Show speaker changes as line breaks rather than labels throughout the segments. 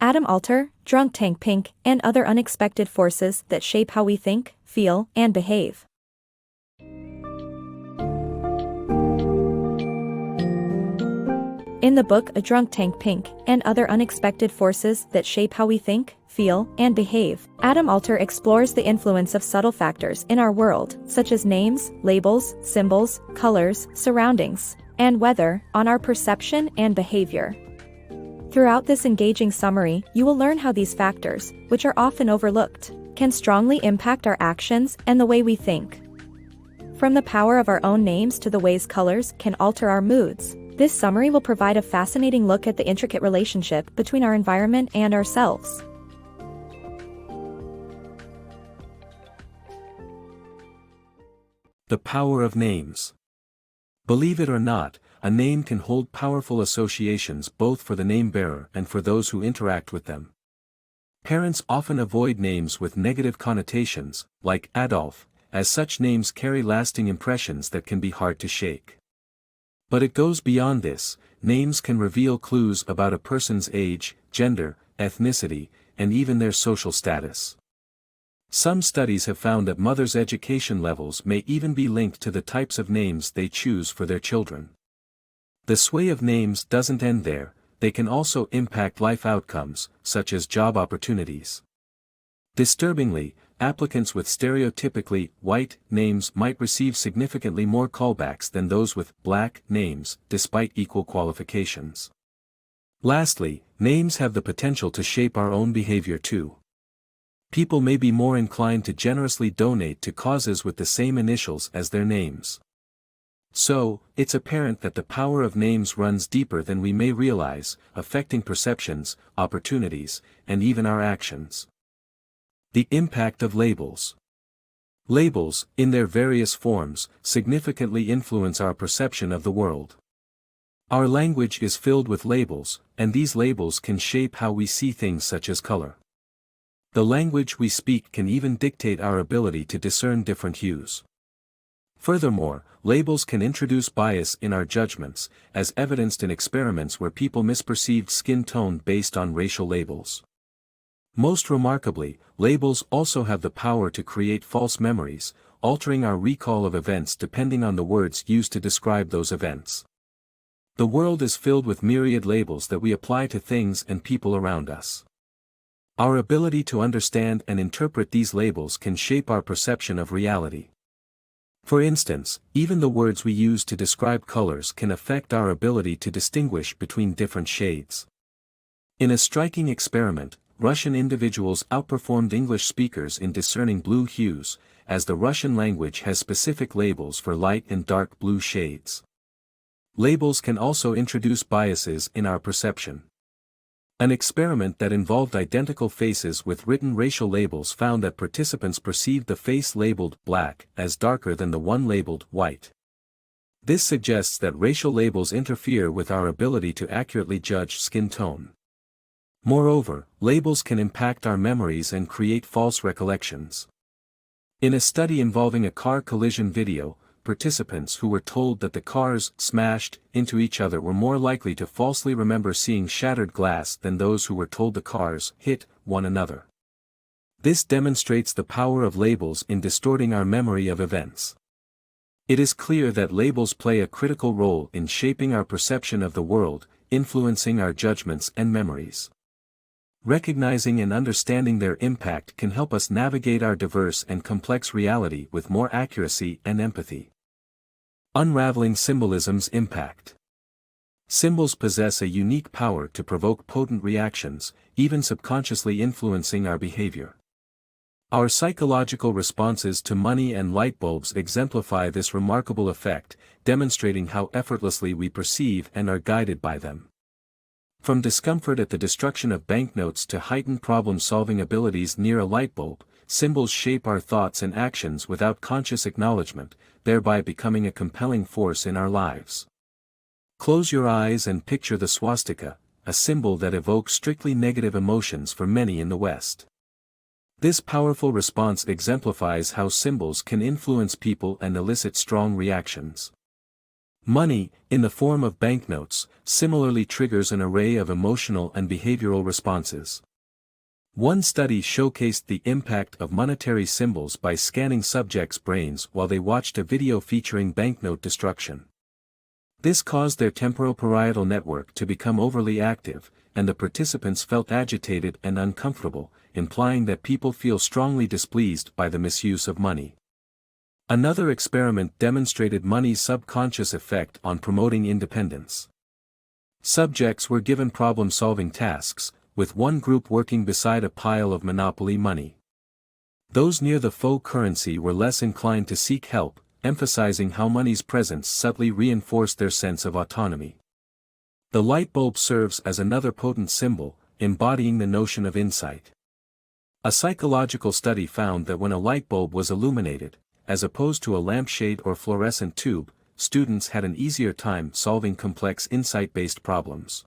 atom alter, drunk tank pink, and other unexpected forces that shape how we think, feel, and behave. In the book A Drunk Tank Pink, and Other Unexpected Forces That Shape How We Think, Feel, and Behave, Adam Alter explores the influence of subtle factors in our world, such as names, labels, symbols, colors, surroundings, and weather, on our perception and behavior. Throughout this engaging summary, you will learn how these factors, which are often overlooked, can strongly impact our actions and the way we think. From the power of our own names to the ways colors can alter our moods, this summary will provide a fascinating look at the intricate relationship between our environment and ourselves.
The power of names. Believe it or not, a name can hold powerful associations both for the name bearer and for those who interact with them. Parents often avoid names with negative connotations, like Adolf, as such names carry lasting impressions that can be hard to shake. But it goes beyond this. Names can reveal clues about a person's age, gender, ethnicity, and even their social status. Some studies have found that mothers' education levels may even be linked to the types of names they choose for their children. The sway of names doesn't end there, they can also impact life outcomes, such as job opportunities. Disturbingly, applicants with stereotypically white names might receive significantly more callbacks than those with black names, despite equal qualifications. Lastly, names have the potential to shape our own behavior too. People may be more inclined to generously donate to causes with the same initials as their names. So, it's apparent that the power of names runs deeper than we may realize, affecting perceptions, opportunities, and even our actions. The impact of labels. Labels, in their various forms, significantly influence our perception of the world. Our language is filled with labels, and these labels can shape how we see things such as color. The language we speak can even dictate our ability to discern different hues. Furthermore, labels can introduce bias in our judgments, as evidenced in experiments where people misperceived skin tone based on racial labels. Most remarkably, labels also have the power to create false memories, altering our recall of events depending on the words used to describe those events. The world is filled with myriad labels that we apply to things and people around us. Our ability to understand and interpret these labels can shape our perception of reality. For instance, even the words we use to describe colors can affect our ability to distinguish between different shades. In a striking experiment, Russian individuals outperformed English speakers in discerning blue hues, as the Russian language has specific labels for light and dark blue shades. Labels can also introduce biases in our perception. An experiment that involved identical faces with written racial labels found that participants perceived the face labeled black as darker than the one labeled white. This suggests that racial labels interfere with our ability to accurately judge skin tone. Moreover, labels can impact our memories and create false recollections. In a study involving a car collision video, participants who were told that the cars smashed into each other were more likely to falsely remember seeing shattered glass than those who were told the cars hit one another. This demonstrates the power of labels in distorting our memory of events. It is clear that labels play a critical role in shaping our perception of the world, influencing our judgments and memories. Recognizing and understanding their impact can help us navigate our diverse and complex reality with more accuracy and empathy. Unraveling symbolism's impact. Symbols possess a unique power to provoke potent reactions, even subconsciously influencing our behavior. Our psychological responses to money and light bulbs exemplify this remarkable effect, demonstrating how effortlessly we perceive and are guided by them. From discomfort at the destruction of banknotes to heightened problem-solving abilities near a light bulb, symbols shape our thoughts and actions without conscious acknowledgement, thereby becoming a compelling force in our lives. Close your eyes and picture the swastika, a symbol that evokes strictly negative emotions for many in the West. This powerful response exemplifies how symbols can influence people and elicit strong reactions. Money, in the form of banknotes, similarly triggers an array of emotional and behavioral responses. One study showcased the impact of monetary symbols by scanning subjects' brains while they watched a video featuring banknote destruction. This caused their temporoparietal network to become overly active, and the participants felt agitated and uncomfortable, implying that people feel strongly displeased by the misuse of money. Another experiment demonstrated money's subconscious effect on promoting independence. Subjects were given problem-solving tasks, with one group working beside a pile of Monopoly money. Those near the faux currency were less inclined to seek help, emphasizing how money's presence subtly reinforced their sense of autonomy. The light bulb serves as another potent symbol, embodying the notion of insight. A psychological study found that when a light bulb was illuminated, as opposed to a lampshade or fluorescent tube, students had an easier time solving complex insight-based problems.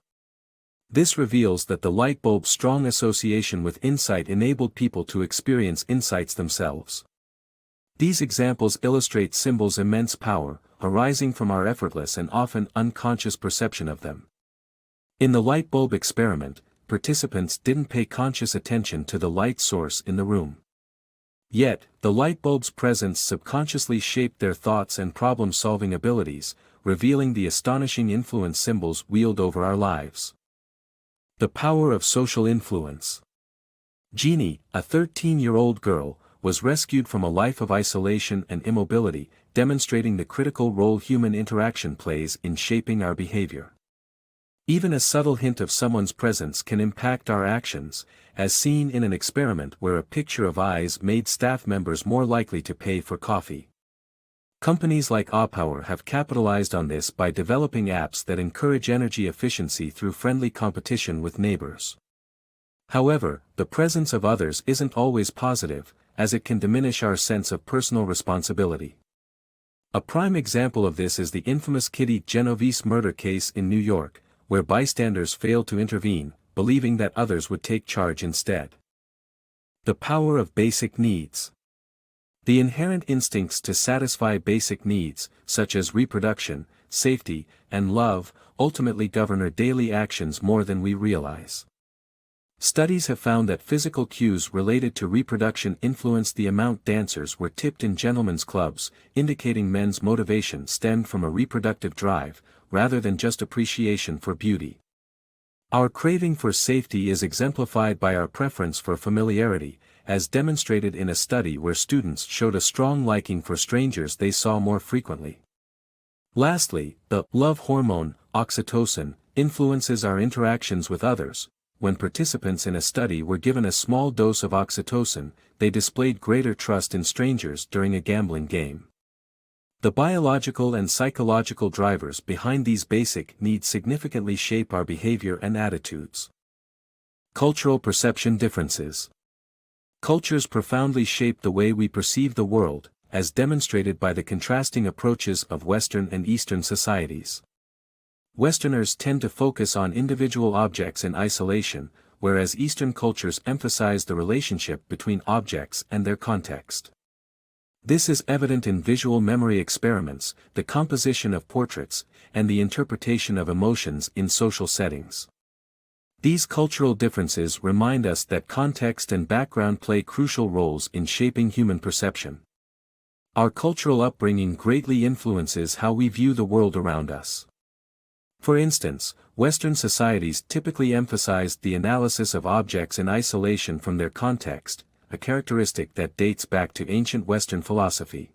This reveals that the light bulb's strong association with insight enabled people to experience insights themselves. These examples illustrate symbols' immense power, arising from our effortless and often unconscious perception of them. In the light bulb experiment, participants didn't pay conscious attention to the light source in the room. Yet, the light bulb's presence subconsciously shaped their thoughts and problem-solving abilities, revealing the astonishing influence symbols wield over our lives. The power of social influence. Jeannie, a 13-year-old girl, was rescued from a life of isolation and immobility, demonstrating the critical role human interaction plays in shaping our behavior. Even a subtle hint of someone's presence can impact our actions, as seen in an experiment where a picture of eyes made staff members more likely to pay for coffee. Companies like Audiobook have capitalized on this by developing apps that encourage energy efficiency through friendly competition with neighbors. However, the presence of others isn't always positive, as it can diminish our sense of personal responsibility. A prime example of this is the infamous Kitty Genovese murder case in New York, where bystanders failed to intervene, believing that others would take charge instead. The power of basic needs. The inherent instincts to satisfy basic needs, such as reproduction, safety, and love, ultimately govern our daily actions more than we realize. Studies have found that physical cues related to reproduction influenced the amount dancers were tipped in gentlemen's clubs, indicating men's motivation stemmed from a reproductive drive, rather than just appreciation for beauty. Our craving for safety is exemplified by our preference for familiarity, as demonstrated in a study where students showed a strong liking for strangers they saw more frequently. Lastly, the love hormone, oxytocin, influences our interactions with others. When participants in a study were given a small dose of oxytocin, they displayed greater trust in strangers during a gambling game. The biological and psychological drivers behind these basic needs significantly shape our behavior and attitudes. Cultural perception differences. Cultures profoundly shape the way we perceive the world, as demonstrated by the contrasting approaches of Western and Eastern societies. Westerners tend to focus on individual objects in isolation, whereas Eastern cultures emphasize the relationship between objects and their context. This is evident in visual memory experiments, the composition of portraits, and the interpretation of emotions in social settings. These cultural differences remind us that context and background play crucial roles in shaping human perception. Our cultural upbringing greatly influences how we view the world around us. For instance, Western societies typically emphasized the analysis of objects in isolation from their context, a characteristic that dates back to ancient Western philosophy.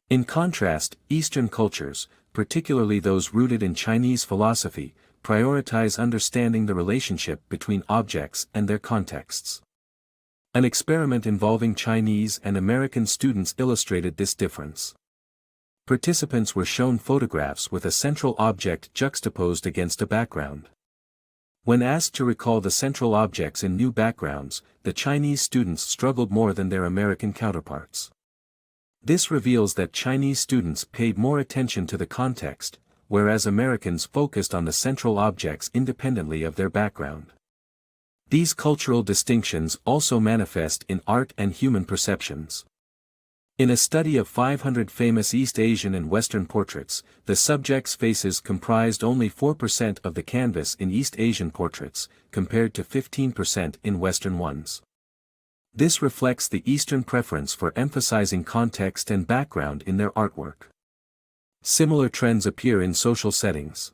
In contrast, Eastern cultures, particularly those rooted in Chinese philosophy, prioritize understanding the relationship between objects and their contexts. An experiment involving Chinese and American students illustrated this difference. Participants were shown photographs with a central object juxtaposed against a background. When asked to recall the central objects in new backgrounds, the Chinese students struggled more than their American counterparts. This reveals that Chinese students paid more attention to the context, whereas Americans focused on the central objects independently of their background. These cultural distinctions also manifest in art and human perceptions. In a study of 500 famous East Asian and Western portraits, the subjects' faces comprised only 4% of the canvas in East Asian portraits, compared to 15% in Western ones. This reflects the Eastern preference for emphasizing context and background in their artwork. Similar trends appear in social settings.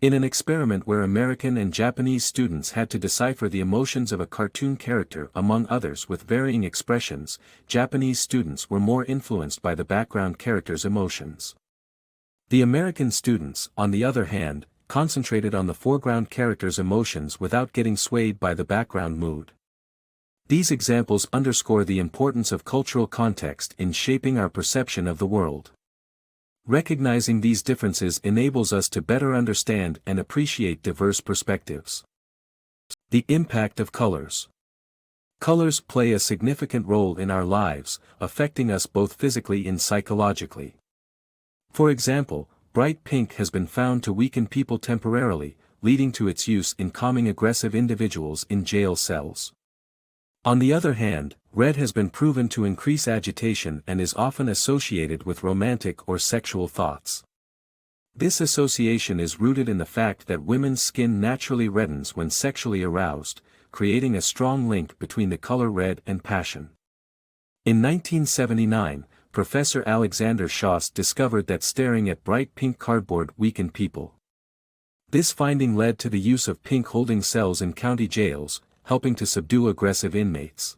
In an experiment where American and Japanese students had to decipher the emotions of a cartoon character among others with varying expressions, Japanese students were more influenced by the background character's emotions. The American students, on the other hand, concentrated on the foreground character's emotions without getting swayed by the background mood. These examples underscore the importance of cultural context in shaping our perception of the world. Recognizing these differences enables us to better understand and appreciate diverse perspectives. The impact of colors. Colors play a significant role in our lives, affecting us both physically and psychologically. For example, bright pink has been found to weaken people temporarily, leading to its use in calming aggressive individuals in jail cells. On the other hand, red has been proven to increase agitation and is often associated with romantic or sexual thoughts. This association is rooted in the fact that women's skin naturally reddens when sexually aroused, creating a strong link between the color red and passion. In 1979, Professor Alexander Schoss discovered that staring at bright pink cardboard weakened people. This finding led to the use of pink holding cells in county jails, helping to subdue aggressive inmates.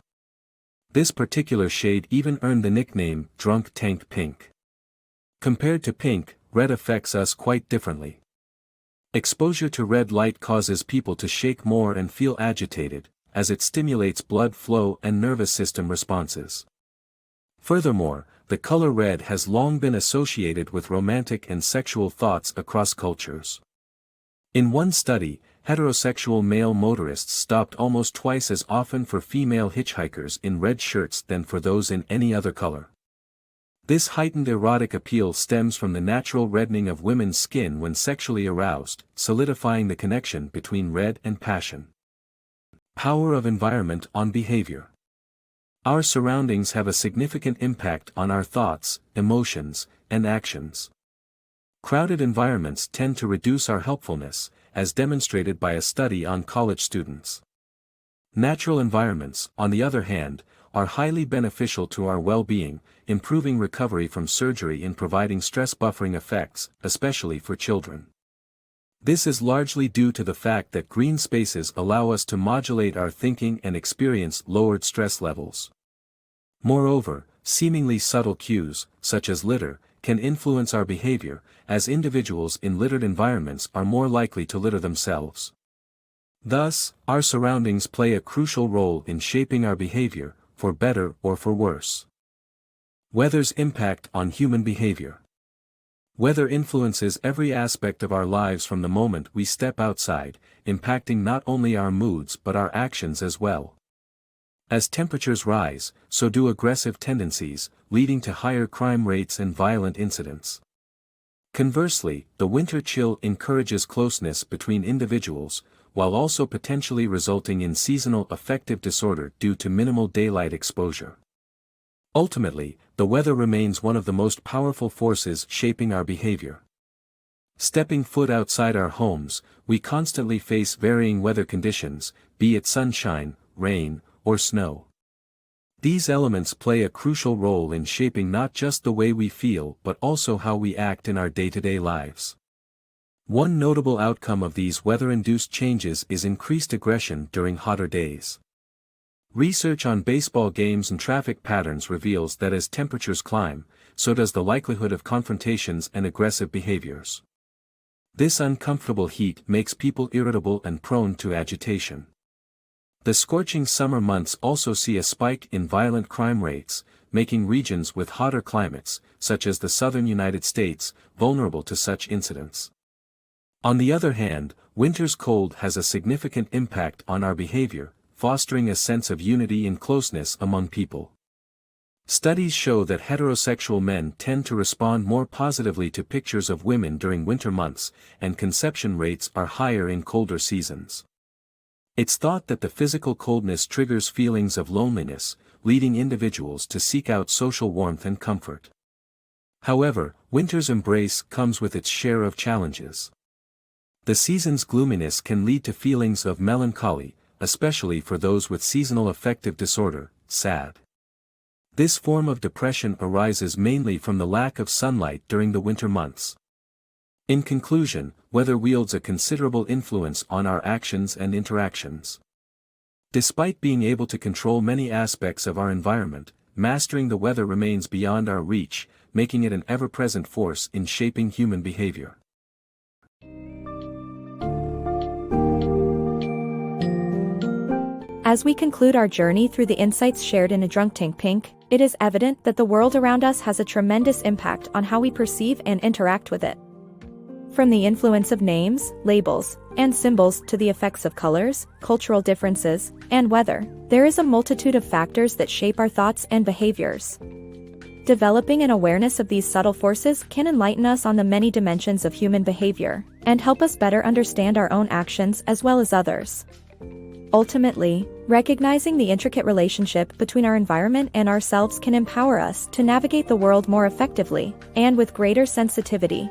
This particular shade even earned the nickname drunk tank pink. Compared to pink, red affects us quite differently. Exposure to red light causes people to shake more and feel agitated, as it stimulates blood flow and nervous system responses. Furthermore, the color red has long been associated with romantic and sexual thoughts across cultures. In one study, heterosexual male motorists stopped almost twice as often for female hitchhikers in red shirts than for those in any other color. This heightened erotic appeal stems from the natural reddening of women's skin when sexually aroused, solidifying the connection between red and passion. Power of environment on behavior. Our surroundings have a significant impact on our thoughts, emotions, and actions. Crowded environments tend to reduce our helpfulness, as demonstrated by a study on college students. Natural environments, on the other hand, are highly beneficial to our well-being, improving recovery from surgery and providing stress buffering effects, especially for children. This is largely due to the fact that green spaces allow us to modulate our thinking and experience lowered stress levels. Moreover, seemingly subtle cues, such as litter, can influence our behavior, as individuals in littered environments are more likely to litter themselves. Thus, our surroundings play a crucial role in shaping our behavior, for better or for worse. Weather's impact on human behavior. Weather influences every aspect of our lives from the moment we step outside, impacting not only our moods but our actions as well. As temperatures rise, so do aggressive tendencies, leading to higher crime rates and violent incidents. Conversely, the winter chill encourages closeness between individuals, while also potentially resulting in seasonal affective disorder due to minimal daylight exposure. Ultimately, the weather remains one of the most powerful forces shaping our behavior. Stepping foot outside our homes, we constantly face varying weather conditions, be it sunshine, rain, or snow. These elements play a crucial role in shaping not just the way we feel but also how we act in our day-to-day lives. One notable outcome of these weather-induced changes is increased aggression during hotter days. Research on baseball games and traffic patterns reveals that as temperatures climb, so does the likelihood of confrontations and aggressive behaviors. This uncomfortable heat makes people irritable and prone to agitation. The scorching summer months also see a spike in violent crime rates, making regions with hotter climates, such as the southern United States, vulnerable to such incidents. On the other hand, winter's cold has a significant impact on our behavior, fostering a sense of unity and closeness among people. Studies show that heterosexual men tend to respond more positively to pictures of women during winter months, and conception rates are higher in colder seasons. It's thought that the physical coldness triggers feelings of loneliness, leading individuals to seek out social warmth and comfort. However, winter's embrace comes with its share of challenges. The season's gloominess can lead to feelings of melancholy, especially for those with seasonal affective disorder, SAD. This form of depression arises mainly from the lack of sunlight during the winter months. In conclusion, weather wields a considerable influence on our actions and interactions. Despite being able to control many aspects of our environment, mastering the weather remains beyond our reach, making it an ever-present force in shaping human behavior.
As we conclude our journey through the insights shared in Unraveling Pink, it is evident that the world around us has a tremendous impact on how we perceive and interact with it. From the influence of names, labels, and symbols to the effects of colors, cultural differences, and weather, there is a multitude of factors that shape our thoughts and behaviors. Developing an awareness of these subtle forces can enlighten us on the many dimensions of human behavior, and help us better understand our own actions as well as others. Ultimately, recognizing the intricate relationship between our environment and ourselves can empower us to navigate the world more effectively, and with greater sensitivity.